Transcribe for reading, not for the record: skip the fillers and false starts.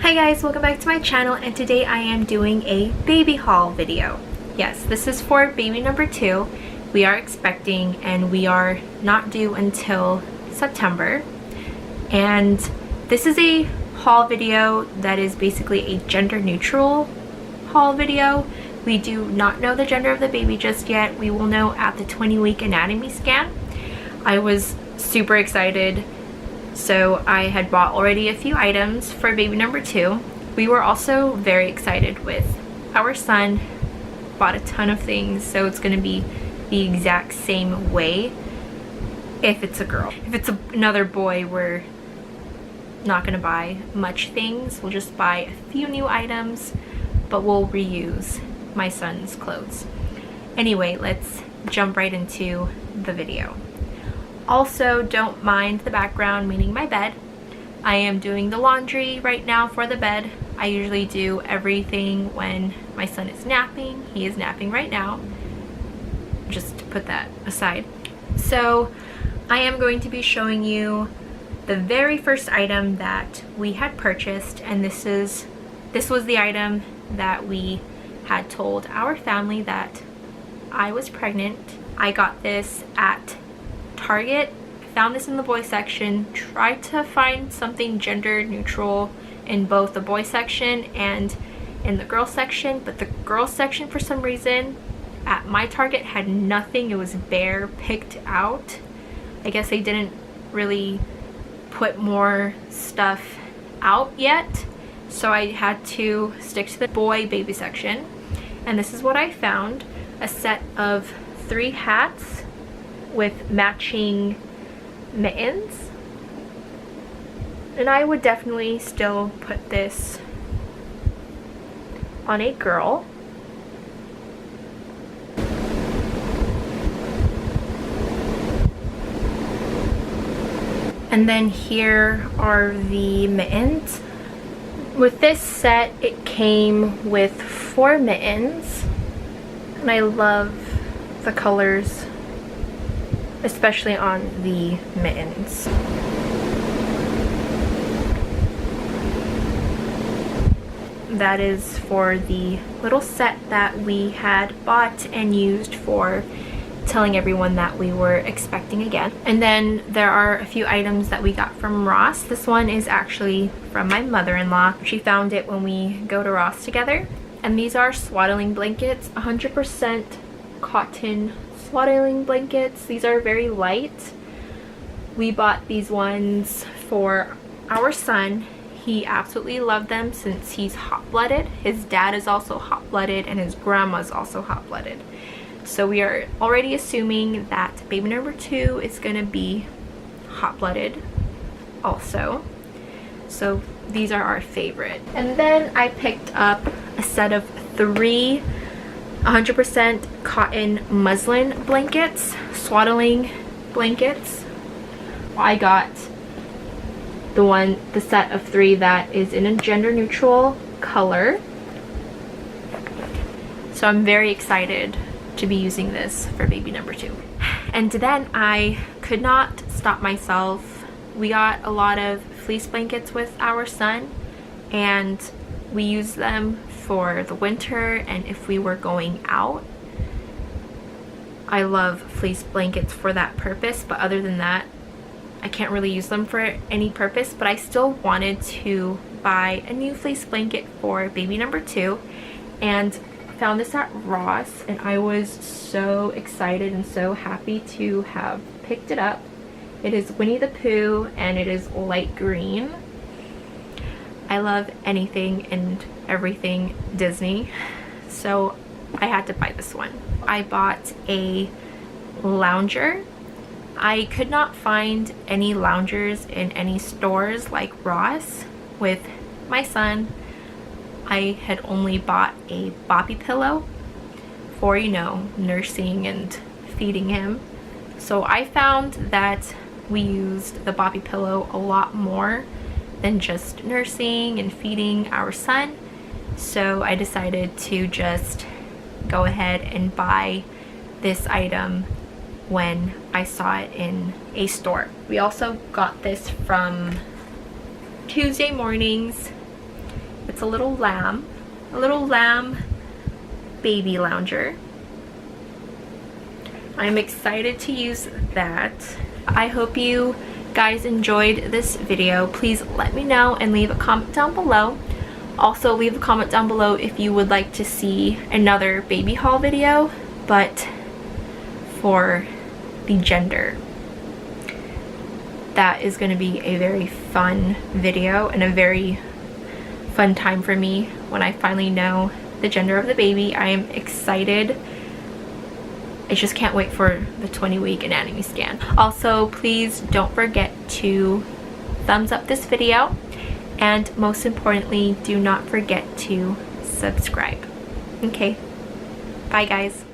Hi guys, welcome back to my channel, and today I am doing a baby haul video. Yes, this is for baby number 2. We are expecting and we are not due until September. And this is a haul video that is basically a gender neutral haul video. We do not know the gender of the baby just yet. We will know at the 20-week anatomy scan. I was super excited. So I had bought already a few items for baby number 2. We were also very excited with our son. Bought a ton of things, so it's going to be the exact same way if it's a girl. If it's another boy, we're not going to buy much things. We'll just buy a few new items, but we'll reuse my son's clothes. Anyway, let's jump right into the video. Also, don't mind the background, meaning my bed. I am doing the laundry right now for the bed. I usually do everything when my son is napping. He is napping right now. Just to put that aside. So, I am going to be showing you the very first item that we had purchased, and this was the item that we had told our family that I was pregnant. I got this at Target. Found this in the boy section. Tried to find something gender neutral in both the boy section and in the girl section, but the girl section for some reason at my Target had nothing. It was bare, picked out. I guess they didn't really put more stuff out yet, so I had to stick to the boy baby section. And this is what I found: a set of 3 hats with matching mittens, and I would definitely still put this on a girl. And then here are the mittens. With this set, it came with 4 mittens, and I love the colors, especially on the mittens. That is for the little set that we had bought and used for telling everyone that we were expecting again. And then there are a few items that we got from Ross. This one is actually from my mother-in-law. She found it when we go to Ross together. And these are swaddling blankets, 100% cotton swaddling blankets. These are very light. We bought these ones for our son. He absolutely loved them since he's hot-blooded. His dad is also hot-blooded and his grandma's also hot-blooded. So we are already assuming that baby number 2 is gonna be hot-blooded also. So these are our favorite. And then I picked up a set of 3 100% cotton muslin blankets, swaddling blankets. I got the set of 3 that is in a gender neutral color. So I'm very excited to be using this for baby number 2. And then I could not stop myself. We got a lot of fleece blankets with our son, and we use them for the winter and if we were going out. I love fleece blankets for that purpose, but other than that, I can't really use them for any purpose. But I still wanted to buy a new fleece blanket for baby number 2, and found this at Ross, and I was so excited and so happy to have picked it up. It is Winnie the Pooh and it is light green. I love anything and everything Disney, so I had to buy this one. I bought a lounger. I could not find any loungers in any stores like Ross with my son. I had only bought a boppy pillow for, you know, nursing and feeding him. So I found that we used the boppy pillow a lot more than just nursing and feeding our son. So I decided to just go ahead and buy this item when I saw it in a store. We also got this from Tuesday Mornings. It's a little lamb baby lounger. I'm excited to use that. I hope you guys enjoyed this video. Please let me know and leave a comment down below. Also, leave a comment down below if you would like to see another baby haul video, but for the gender. That is going to be a very fun video and a very fun time for me when I finally know the gender of the baby. I am excited. I just can't wait for the 20-week anatomy scan. Also, please don't forget to thumbs up this video, and most importantly, do not forget to subscribe. Okay, bye guys.